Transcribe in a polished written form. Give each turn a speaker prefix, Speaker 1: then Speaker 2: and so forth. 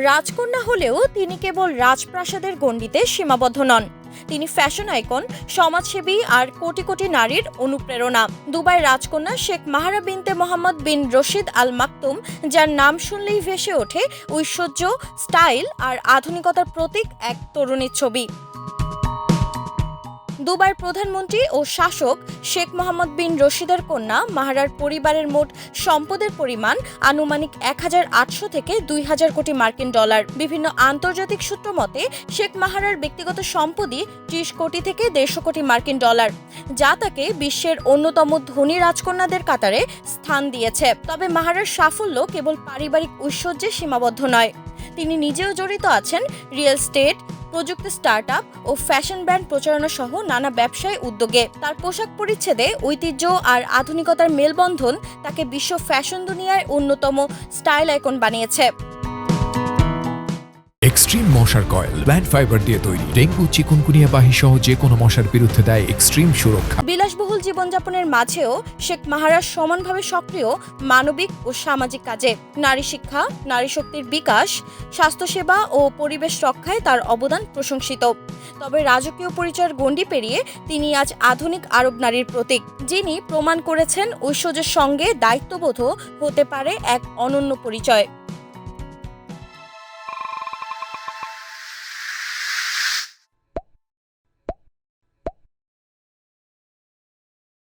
Speaker 1: রাজকন্যা হলেও তিনি কেবল রাজপ্রাসাদের গণ্ডিতে সীমাবদ্ধ নন। তিনি ফ্যাশন আইকন, সমাজসেবী আর কোটি কোটি নারীর অনুপ্রেরণা। দুবাই রাজকন্যা শেখ মাহরা বিনতে মোহাম্মদ বিন রশিদ আল মাকতুম, যার নাম শুনলেই ভেসে ওঠে ঐশ্বর্য, স্টাইল আর আধুনিকতার প্রতীক এক তরুণীর ছবি। দুবাইয়ের প্রধানমন্ত্রী ও শাসক শেখ মোহাম্মদ বিন রশিদের কন্যা মাহরার পরিবারের মোট সম্পদের পরিমাণ আনুমানিক ১,৮০০ থেকে ২,০০০ কোটি মার্কিন ডলার। বিভিন্ন আন্তর্জাতিক সূত্র মতে শেখ মাহরার ব্যক্তিগত সম্পদই ৩০ কোটি থেকে ১৫০ কোটি মার্কিন ডলার, যা তাকে বিশ্বের অন্যতম ধনী রাজকন্যাদের কাতারে স্থান দিয়েছে। তবে মাহরার সাফল্য কেবল পারিবারিক ঐশ্বর্যে সীমাবদ্ধ নয়। তিনি নিজেও জড়িত আছেন রিয়েল এস্টেট, প্রযুক্তি, স্টার্টআপ ও ফ্যাশন ব্র্যান্ড প্রচারণা সহ নানা ব্যবসায় উদ্যোগে। তার পোশাক পরিচ্ছেদে ঐতিহ্য আর আধুনিকতার মেলবন্ধন তাকে বিশ্ব ফ্যাশন দুনিয়ায় অন্যতম স্টাইল আইকন বানিয়েছে।
Speaker 2: এক্সট্রিম মশার কয়েল প্ল্যান্ট ফাইবার দিয়ে তৈরি, ডেঙ্গু, চিকুনগুনিয়া বাহি সহ যে কোনো মশার বিরুদ্ধে দেয় এক্সট্রিম সুরক্ষা।
Speaker 1: বিলাসবহুল জীবনযাপনের মাঝেও শেখ মাহরা সমানভাবে সক্রিয় মানবিক ও সামাজিক কাজে। নারী শিক্ষা, নারী শক্তির বিকাশ, স্বাস্থ্যসেবা ও পরিবেশ রক্ষায় তার অবদান প্রশংসিত। তবে রাজকীয় পরিচয়ের গণ্ডি পেরিয়ে তিনি আজ আধুনিক আরব নারীর প্রতীক, যিনি প্রমাণ করেছেন ঐশ্বর্যের সঙ্গে দায়িত্ববোধও হতে পারে এক অনন্য পরিচয়।